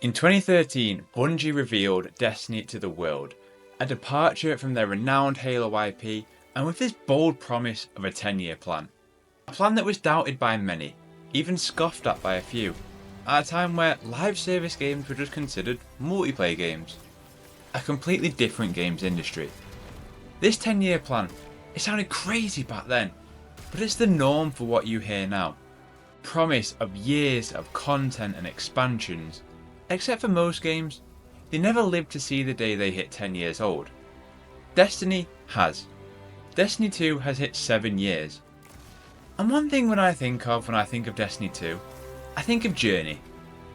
In 2013, Bungie revealed Destiny to the world, a departure from their renowned Halo IP, and with this bold promise of a 10-year plan. A plan that was doubted by many, even scoffed at by a few, at a time where live service games were just considered multiplayer games. A completely different games industry. This 10-year plan, it sounded crazy back then, but it's the norm for what you hear now. Promise of years of content and expansions. Except for most games, they never lived to see the day they hit 10 years old. Destiny has. Destiny 2 has hit 7 years. And one thing when I think of Destiny 2, I think of Journey,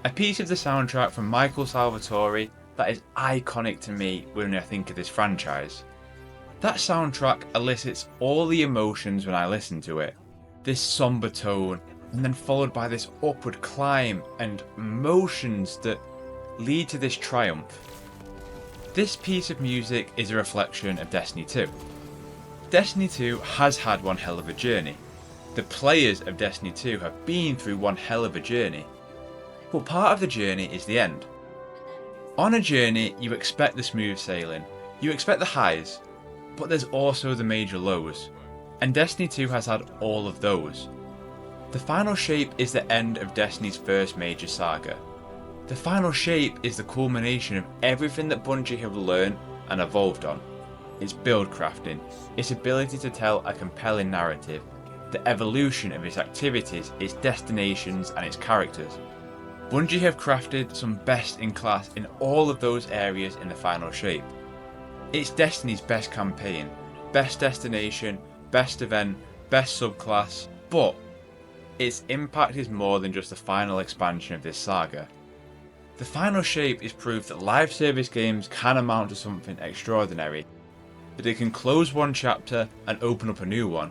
a piece of the soundtrack from Michael Salvatore that is iconic to me when I think of this franchise. That soundtrack elicits all the emotions when I listen to it. This somber tone, and then followed by this upward climb and emotions that lead to this triumph. This piece of music is a reflection of Destiny 2. Destiny 2 has had one hell of a journey. The players of Destiny 2 have been through one hell of a journey. But part of the journey is the end. On a journey, you expect the smooth sailing, you expect the highs, but there's also the major lows. And Destiny 2 has had all of those. The final shape is the end of Destiny's first major saga. The final shape is the culmination of everything that Bungie have learned and evolved on. Its build crafting, its ability to tell a compelling narrative, the evolution of its activities, its destinations and its characters. Bungie have crafted some best in class in all of those areas in the final shape. It's Destiny's best campaign, best destination, best event, best subclass, but its impact is more than just the final expansion of this saga. The final shape is proof that live service games can amount to something extraordinary, that they can close one chapter and open up a new one.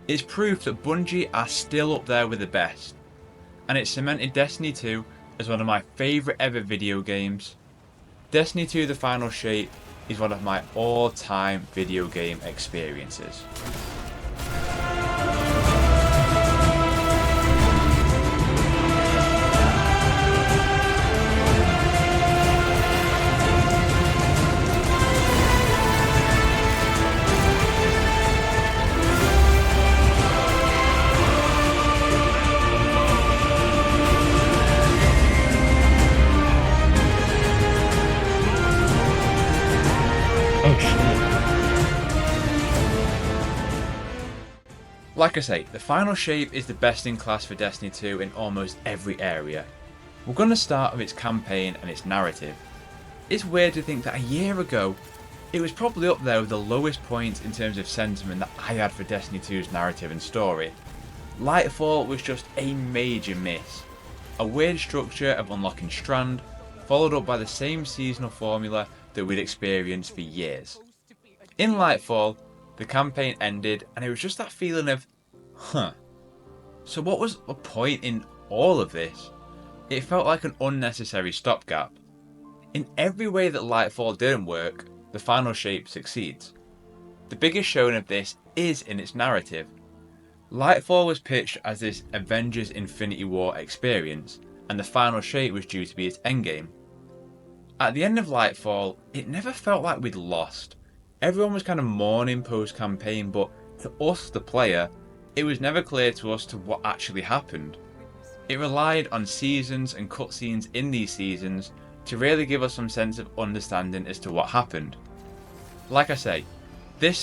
It's proof that Bungie are still up there with the best, and it cemented Destiny 2 as one of my favourite ever video games. Destiny 2 The Final Shape is one of my all-time video game experiences. Like I say, the final shape is the best in class for Destiny 2 in almost every area. We're going to start with its campaign and its narrative. It's weird to think that a year ago, it was probably up there with the lowest points in terms of sentiment that I had for Destiny 2's narrative and story. Lightfall was just a major miss. A weird structure of unlocking Strand, followed up by the same seasonal formula that we'd experienced for years. In Lightfall, the campaign ended and it was just that feeling of, so what was the point in all of this? It felt like an unnecessary stopgap. In every way that Lightfall didn't work, the final shape succeeds. The biggest showing of this is in its narrative. Lightfall was pitched as this Avengers Infinity War experience, and the final shape was due to be its endgame. At the end of Lightfall, it never felt like we'd lost. Everyone was kind of mourning post-campaign, but to us, the player, it was never clear to us to what actually happened. It relied on seasons and cutscenes in these seasons to really give us some sense of understanding as to what happened. Like I say, the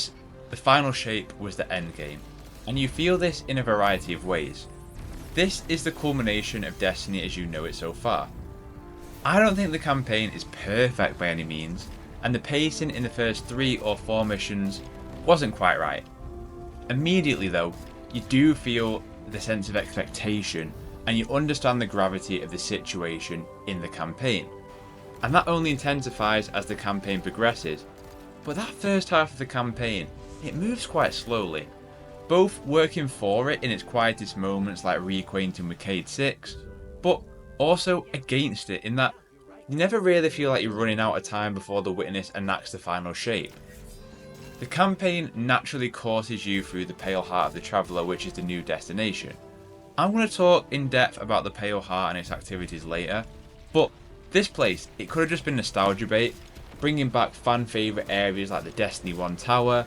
final shape was the endgame, and you feel this in a variety of ways. This is the culmination of Destiny as you know it so far. I don't think the campaign is perfect by any means, and the pacing in the first 3 or 4 missions wasn't quite right. Immediately though, you do feel the sense of expectation and you understand the gravity of the situation in the campaign. And that only intensifies as the campaign progresses. But that first half of the campaign, it moves quite slowly, both working for it in its quietest moments like reacquainting with Cade 6, but also against it in that you never really feel like you're running out of time before the Witness enacts the final shape. The campaign naturally courses you through the Pale Heart of the Traveller, which is the new destination. I'm going to talk in depth about the Pale Heart and its activities later, but This place, it could have just been nostalgia bait, bringing back fan favourite areas like the Destiny 1 tower,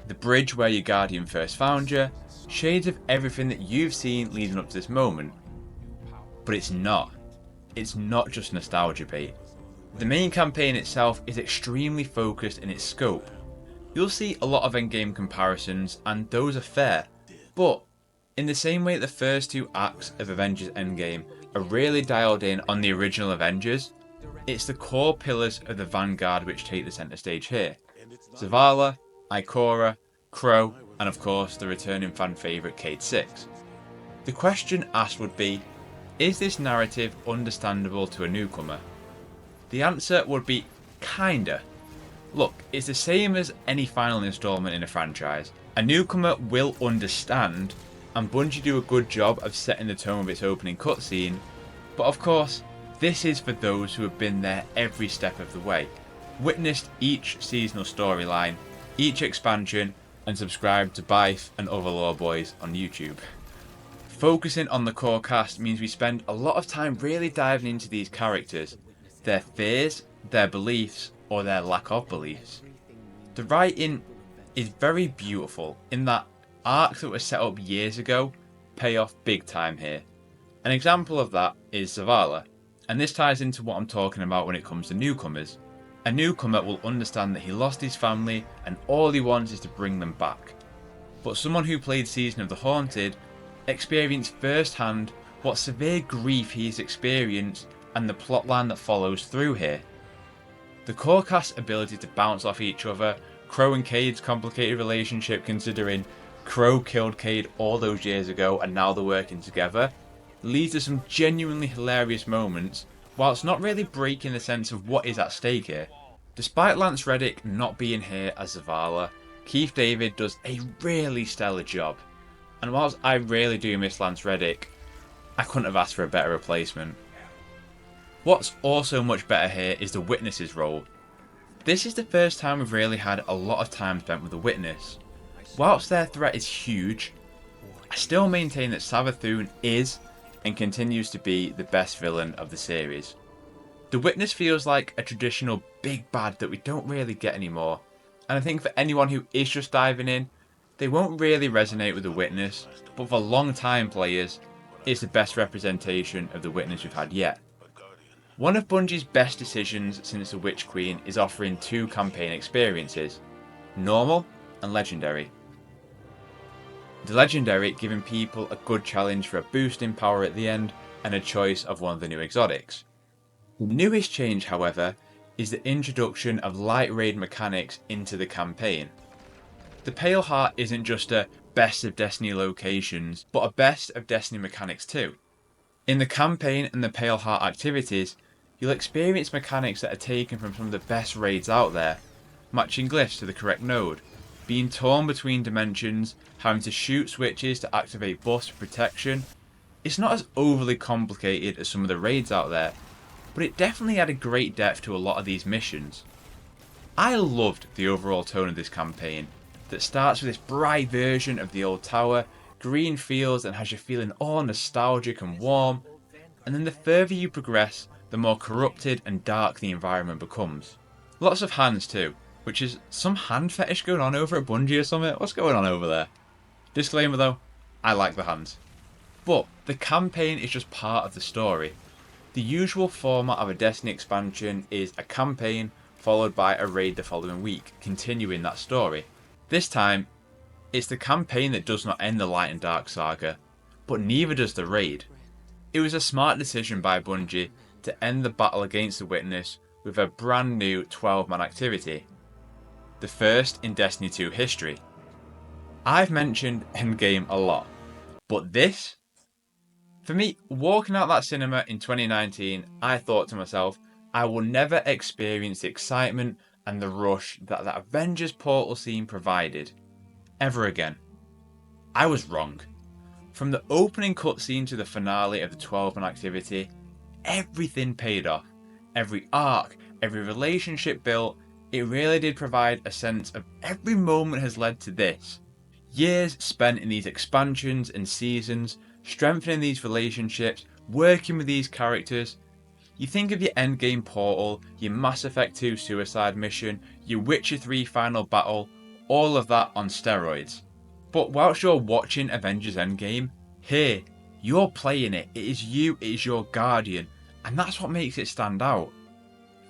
the bridge where your Guardian first found you, shades of everything that you've seen leading up to this moment. But it's not. It's not just nostalgia bait. The main campaign itself is extremely focused in its scope. You'll see a lot of endgame comparisons, and those are fair, but in the same way that the first two acts of Avengers Endgame are really dialed in on the original Avengers, it's the core pillars of the Vanguard which take the centre stage here. Zavala, Ikora, Crow, and of course the returning fan favourite Cayde 6. The question asked would be, is this narrative understandable to a newcomer? The answer would be kinda. Look, it's the same as any final instalment in a franchise. A newcomer will understand, and Bungie do a good job of setting the tone with its opening cutscene, but of course, this is for those who have been there every step of the way, witnessed each seasonal storyline, each expansion, and subscribed to Bife and other lore boys on YouTube. Focusing on the core cast means we spend a lot of time really diving into these characters, their fears, their beliefs, or their lack of beliefs. The writing is very beautiful in that arcs that were set up years ago pay off big time here. An example of that is Zavala, and this ties into what I'm talking about when it comes to newcomers. A newcomer will understand that he lost his family and all he wants is to bring them back. But someone who played Season of the Haunted experienced firsthand what severe grief he's experienced and the plotline that follows through here. The core cast's ability to bounce off each other, Crow and Cayde's complicated relationship considering Crow killed Cayde all those years ago and now they're working together, leads to some genuinely hilarious moments whilst not really breaking the sense of what is at stake here. Despite Lance Reddick not being here as Zavala, Keith David does a really stellar job. And whilst I really do miss Lance Reddick, I couldn't have asked for a better replacement. What's also much better here is the Witness's role. This is the first time we've really had a lot of time spent with the Witness. Whilst their threat is huge, I still maintain that Savathûn is and continues to be the best villain of the series. The Witness feels like a traditional big bad that we don't really get anymore, and I think for anyone who is just diving in, they won't really resonate with the Witness, but for long time players, it's the best representation of the Witness we've had yet. One of Bungie's best decisions since the Witch Queen is offering two campaign experiences, Normal and Legendary. The Legendary giving people a good challenge for a boost in power at the end and a choice of one of the new exotics. The newest change, however, is the introduction of light raid mechanics into the campaign. The Pale Heart isn't just a best of Destiny locations, but a best of Destiny mechanics too. In the campaign and the Pale Heart activities, you'll experience mechanics that are taken from some of the best raids out there, matching glyphs to the correct node, being torn between dimensions, having to shoot switches to activate buffs for protection. It's not as overly complicated as some of the raids out there, but it definitely added great depth to a lot of these missions. I loved the overall tone of this campaign, that starts with this bright version of the old tower, green fields and has you feeling all nostalgic and warm, and then the further you progress, the more corrupted and dark the environment becomes. Lots of hands too, which is some hand fetish going on over at Bungie or something. What's going on over there? Disclaimer though, I like the hands. But the campaign is just part of the story. The usual format of a Destiny expansion is a campaign followed by a raid the following week, continuing that story. This time, it's the campaign that does not end the Light and Dark saga, but neither does the raid. It was a smart decision by Bungie to end the battle against the Witness with a brand new 12-man activity. The first in Destiny 2 history. I've mentioned Endgame a lot, but this? For me, walking out that cinema in 2019, I thought to myself, I will never experience the excitement and the rush that the Avengers portal scene provided, ever again. I was wrong. From the opening cutscene to the finale of the 12-man activity, everything paid off. Every arc, every relationship built, it really did provide a sense of every moment has led to this. Years spent in these expansions and seasons, strengthening these relationships, working with these characters. You think of your endgame portal, your Mass Effect 2 suicide mission, your Witcher 3 final battle, all of that on steroids. But whilst you're watching Avengers Endgame, here, you're playing it, it is you, it is your Guardian, and that's what makes it stand out.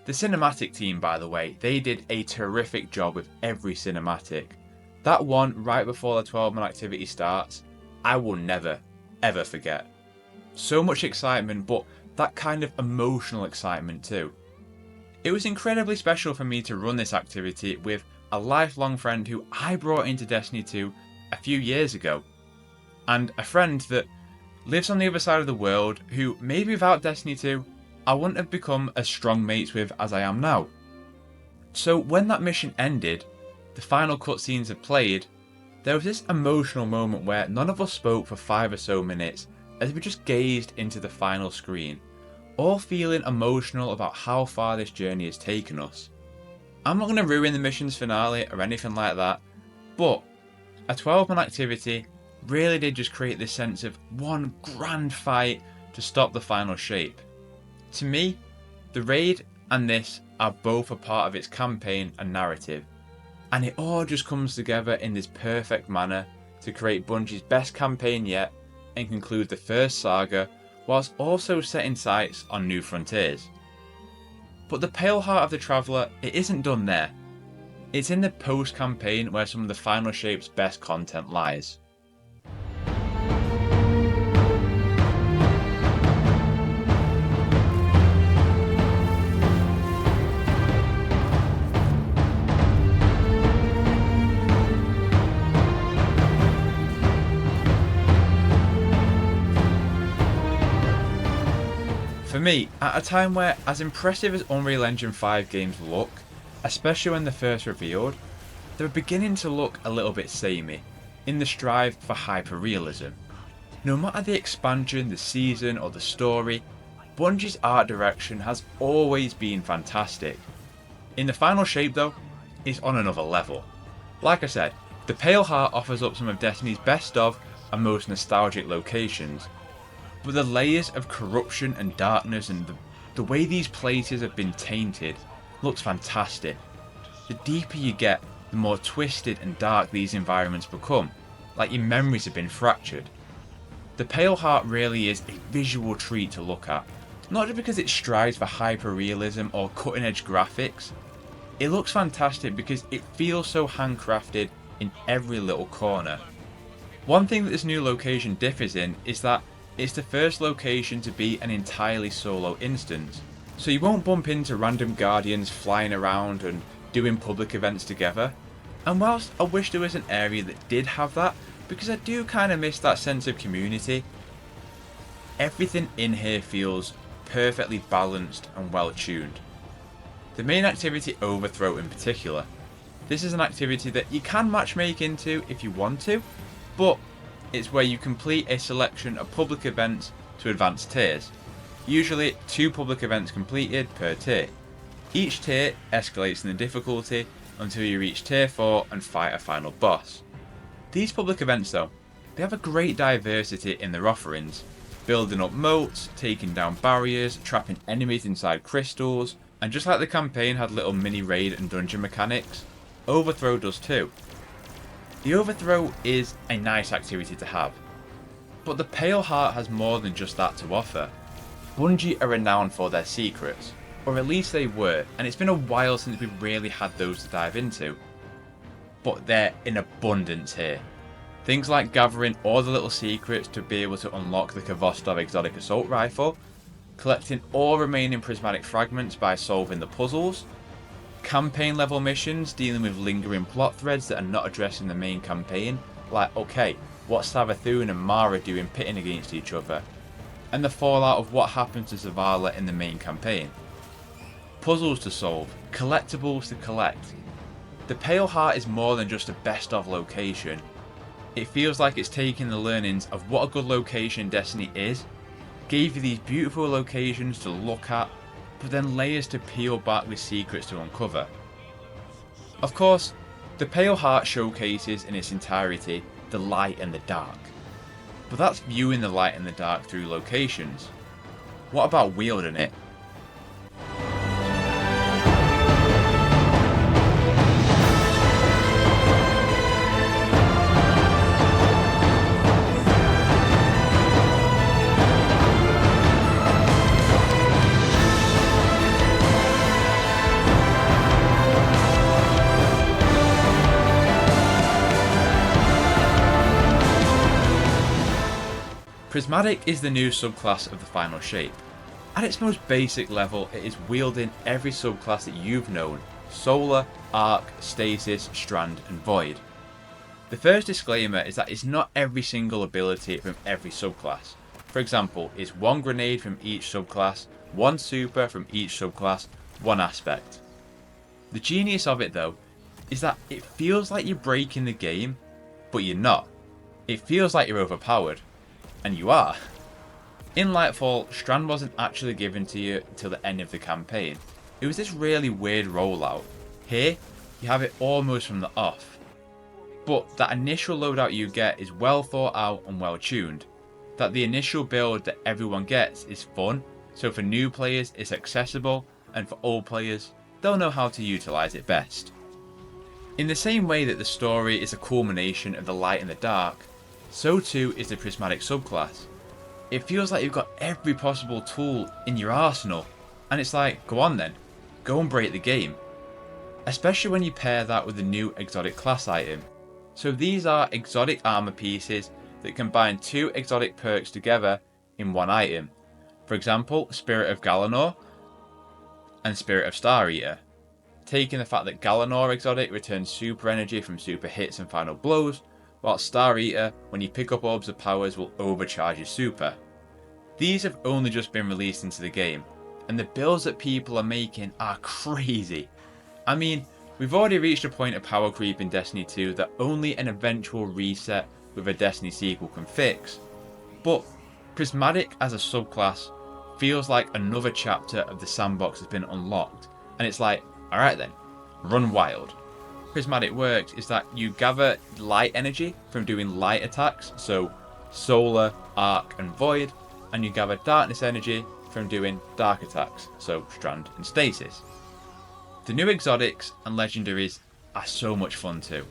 The cinematic team, by the way, they did a terrific job with every cinematic. That one right before the 12-man activity starts, I will never, ever forget. So much excitement, but that kind of emotional excitement too. It was incredibly special for me to run this activity with a lifelong friend who I brought into Destiny 2 a few years ago, and a friend that lives on the other side of the world who maybe without Destiny 2 I wouldn't have become as strong mates with as I am now. So when that mission ended, the final cutscenes had played, there was this emotional moment where none of us spoke for 5 or so minutes as we just gazed into the final screen, all feeling emotional about how far this journey has taken us. I'm not going to ruin the mission's finale or anything like that, but a 12-man activity really did just create this sense of one grand fight to stop the final shape. To me, the raid and this are both a part of its campaign and narrative, and it all just comes together in this perfect manner to create Bungie's best campaign yet and conclude the first saga whilst also setting sights on new frontiers. But the pale heart of the Traveller, it isn't done there. It's in the post-campaign where some of the final shape's best content lies. For me, at a time where, as impressive as Unreal Engine 5 games look, especially when they're first revealed, they're beginning to look a little bit samey, in the strive for hyper-realism. No matter the expansion, the season or the story, Bungie's art direction has always been fantastic. In the final shape though, it's on another level. Like I said, the Pale Heart offers up some of Destiny's best of and most nostalgic locations, but the layers of corruption and darkness and the way these places have been tainted looks fantastic. The deeper you get, the more twisted and dark these environments become, like your memories have been fractured. The Pale Heart really is a visual treat to look at, not just because it strives for hyper-realism or cutting-edge graphics. It looks fantastic because it feels so handcrafted in every little corner. One thing that this new location differs in is that it's the first location to be an entirely solo instance, so you won't bump into random Guardians flying around and doing public events together. And whilst I wish there was an area that did have that, because I do kind of miss that sense of community, everything in here feels perfectly balanced and well tuned. The main activity, Overthrow in particular, this is an activity that you can matchmake into if you want to, but it's where you complete a selection of public events to advanced tiers. Usually 2 public events completed per tier. Each tier escalates in the difficulty until you reach tier 4 and fight a final boss. These public events though, they have a great diversity in their offerings, building up moats, taking down barriers, trapping enemies inside crystals, and just like the campaign had little mini raid and dungeon mechanics, Overthrow does too. The Overthrow is a nice activity to have, but the Pale Heart has more than just that to offer. Bungie are renowned for their secrets, or at least they were, and it's been a while since we've really had those to dive into. But they're in abundance here. Things like gathering all the little secrets to be able to unlock the Kvostov exotic assault rifle, collecting all remaining prismatic fragments by solving the puzzles, campaign level missions dealing with lingering plot threads that are not addressed in the main campaign, like okay, what's Savathun and Mara doing pitting against each other, and the fallout of what happens to Zavala in the main campaign. Puzzles to solve, collectibles to collect. The Pale Heart is more than just a best of location. It feels like it's taking the learnings of what a good location in Destiny is, gave you these beautiful locations to look at, but then layers to peel back with secrets to uncover. Of course, the Pale Heart showcases in its entirety the light and the dark, but that's viewing the light and the dark through locations. What about wielding it? Prismatic is the new subclass of the final shape. At its most basic level, it is wielding every subclass that you've known: Solar, Arc, Stasis, Strand and Void. The first disclaimer is that it's not every single ability from every subclass. For example, it's one grenade from each subclass, one super from each subclass, one aspect. The genius of it though, is that it feels like you're breaking the game, but you're not. It feels like you're overpowered, and you are. In Lightfall, Strand wasn't actually given to you until the end of the campaign. It was this really weird rollout. Here, you have it almost from the off. But that initial loadout you get is well thought out and well tuned. That the initial build that everyone gets is fun, so for new players it's accessible, and for old players, they'll know how to utilise it best. In the same way that the story is a culmination of the light and the dark, so too is the Prismatic subclass. It feels like you've got every possible tool in your arsenal, and it's like, go on then, go and break the game. Especially when you pair that with the new exotic class item. So these are exotic armor pieces that combine two exotic perks together in one item. For example, Spirit of Galanor and Spirit of Star Eater. Taking the fact that Galanor exotic returns super energy from super hits and final blows, while Star Eater, when you pick up orbs of powers, will overcharge your super. These have only just been released into the game, and the builds that people are making are crazy. I mean, we've already reached a point of power creep in Destiny 2 that only an eventual reset with a Destiny sequel can fix. But Prismatic as a subclass feels like another chapter of the sandbox has been unlocked, and it's like, alright then, run wild. Prismatic works is that you gather light energy from doing light attacks, so Solar, Arc and Void, and you gather darkness energy from doing dark attacks, so Strand and Stasis. The new exotics and legendaries are so much fun too.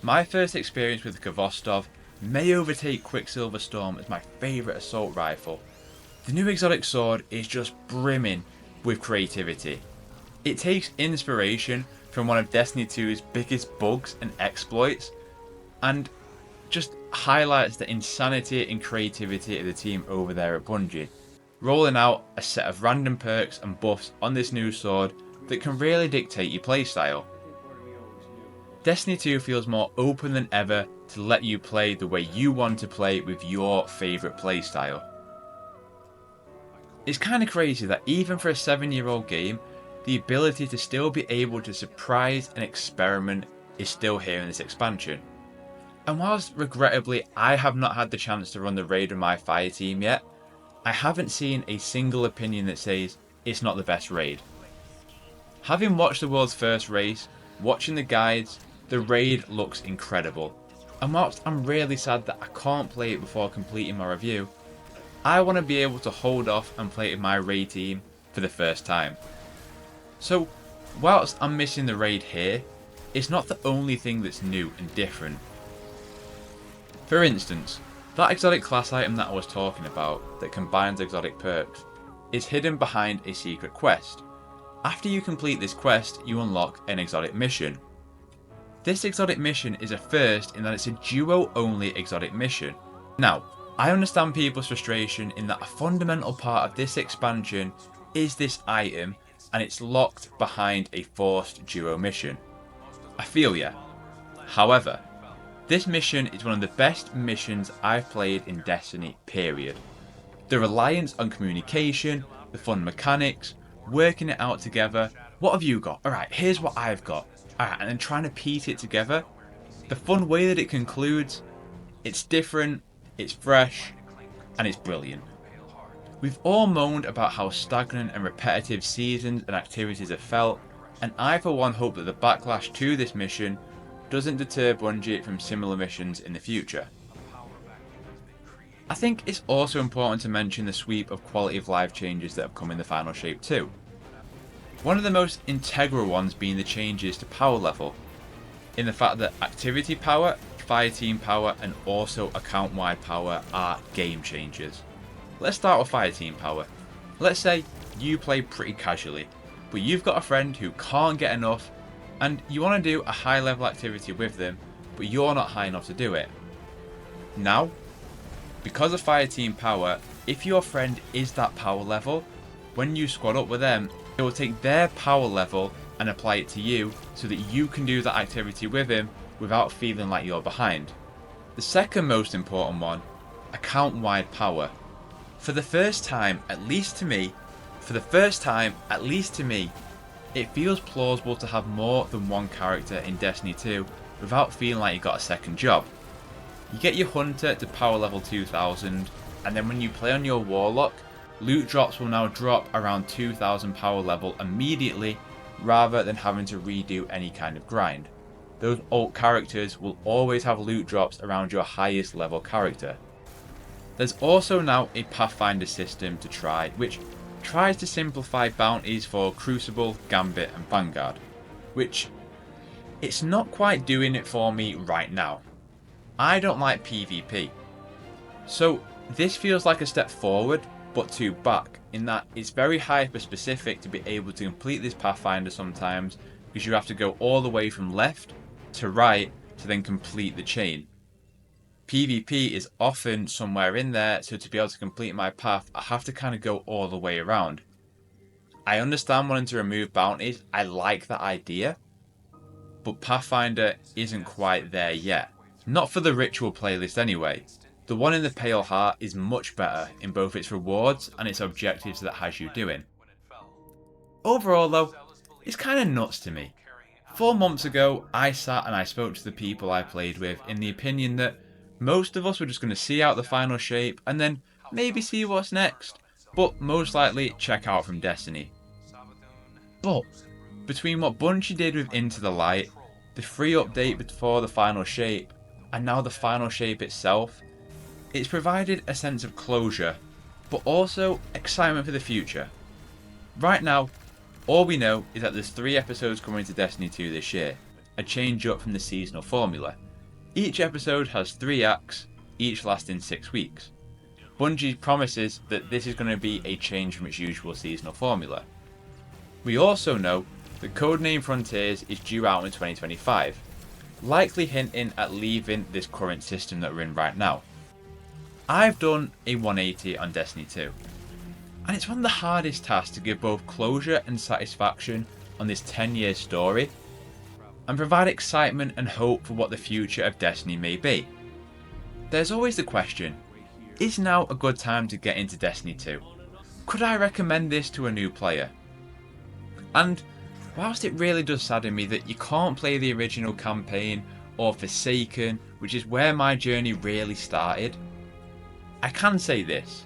My first experience with the Kvostov may overtake Quicksilver Storm as my favourite assault rifle. The new exotic sword is just brimming with creativity. It takes inspiration from one of Destiny 2's biggest bugs and exploits, and just highlights the insanity and creativity of the team over there at Bungie, rolling out a set of random perks and buffs on this new sword that can really dictate your playstyle. Destiny 2 feels more open than ever to let you play the way you want to play with your favourite playstyle. It's kind of crazy that even for a 7-year-old game, the ability to still be able to surprise and experiment is still here in this expansion. And whilst regrettably I have not had the chance to run the raid with my fire team yet, I haven't seen a single opinion that says it's not the best raid. Having watched the world's first race, watching the guides, the raid looks incredible. And whilst I'm really sad that I can't play it before completing my review, I want to be able to hold off and play with my raid team for the first time. So, whilst I'm missing the raid here, it's not the only thing that's new and different. For instance, that exotic class item that I was talking about that combines exotic perks is hidden behind a secret quest. After you complete this quest, you unlock an exotic mission. This exotic mission is a first in that it's a duo only exotic mission. Now, I understand people's frustration in that a fundamental part of this expansion is this item, and it's locked behind a forced duo mission. I feel ya. However, this mission is one of the best missions I've played in Destiny, period. The reliance on communication, the fun mechanics, working it out together. What have you got? Alright, here's what I've got. Alright, and then trying to piece it together. The fun way that it concludes, it's different, it's fresh, and it's brilliant. We've all moaned about how stagnant and repetitive seasons and activities have felt, and I for one hope that the backlash to this mission doesn't deter Bungie from similar missions in the future. I think it's also important to mention the sweep of quality of life changes that have come in the final shape too. One of the most integral ones being the changes to power level, in the fact that activity power, fire team power and also account wide power are game changers. Let's start with fire team power. Let's say you play pretty casually, but you've got a friend who can't get enough and you want to do a high level activity with them, but you're not high enough to do it. Now, Because of fireteam power, if your friend is that power level, when you squad up with them, it will take their power level and apply it to you so that you can do that activity with him without feeling like you're behind. The second most important one, account-wide power. For the first time, at least to me, it feels plausible to have more than one character in Destiny 2 without feeling like you got a second job. You get your Hunter to power level 2000, and then when you play on your Warlock, loot drops will now drop around 2000 power level immediately rather than having to redo any kind of grind. Those alt characters will always have loot drops around your highest level character. There's also now a Pathfinder system to try, which tries to simplify bounties for Crucible, Gambit and Vanguard, which it's not quite doing it for me right now. I don't like PvP. So this feels like a step forward, but two back, in that it's very hyper specific to be able to complete this Pathfinder sometimes, because you have to go all the way from left to right to then complete the chain. PvP is often somewhere in there, so to be able to complete my path, I have to kind of go all the way around. I understand wanting to remove bounties, I like that idea, but Pathfinder isn't quite there yet. Not for the ritual playlist anyway. The one in the Pale Heart is much better in both its rewards and its objectives that it has you doing. Overall though, it's kind of nuts to me. 4 months ago, I sat and I spoke to the people I played with in the opinion that most of us were just going to see out the final shape and then maybe see what's next, but most likely check out from Destiny. But between what Bungie did with Into the Light, the free update before the final shape, and now the final shape itself, it's provided a sense of closure, but also excitement for the future. Right now, all we know is that there's 3 episodes coming to Destiny 2 this year, a change up from the seasonal formula. Each episode has 3 acts, each lasting 6 weeks. Bungie promises that this is going to be a change from its usual seasonal formula. We also know that Codename Frontiers is due out in 2025, likely hinting at leaving this current system that we're in right now. I've done a 180 on Destiny 2, and it's one of the hardest tasks to give both closure and satisfaction on this 10-year story, and provide excitement and hope for what the future of Destiny may be. There's always the question, is now a good time to get into Destiny 2? Could I recommend this to a new player? And whilst it really does sadden me that you can't play the original campaign or Forsaken, which is where my journey really started, I can say this.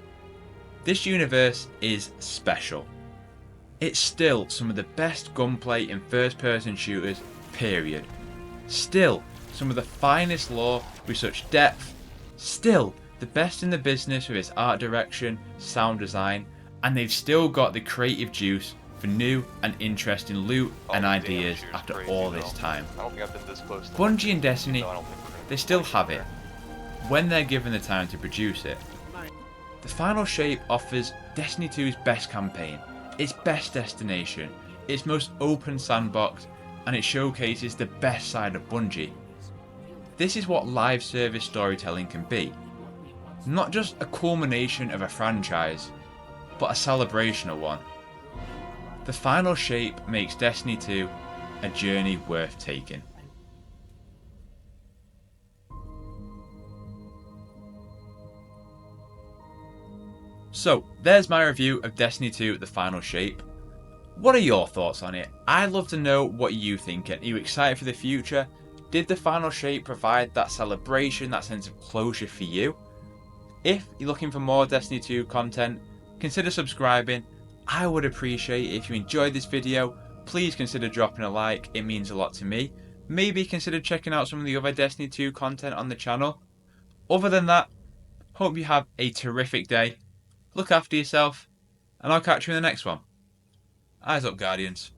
This universe is special. It's still some of the best gunplay in first-person shooters, period. Still some of the finest lore with such depth. Still the best in the business with its art direction, sound design, and they've still got the creative juice for new and interesting loot and ideas after all this time. Bungie and Destiny, they still have it, when they're given the time to produce it. The final shape offers Destiny 2's best campaign, its best destination, its most open sandbox, and it showcases the best side of Bungie. This is what live service storytelling can be. Not just a culmination of a franchise, but a celebrational one. The final shape makes Destiny 2 a journey worth taking. So, there's my review of Destiny 2 The Final Shape. What are your thoughts on it? I'd love to know what you think. Are you excited for the future? Did The Final Shape provide that celebration, that sense of closure for you? If you're looking for more Destiny 2 content, consider subscribing. I would appreciate it if you enjoyed this video. Please consider dropping a like, it means a lot to me. Maybe consider checking out some of the other Destiny 2 content on the channel. Other than that, hope you have a terrific day. Look after yourself, and I'll catch you in the next one. Eyes up, Guardians.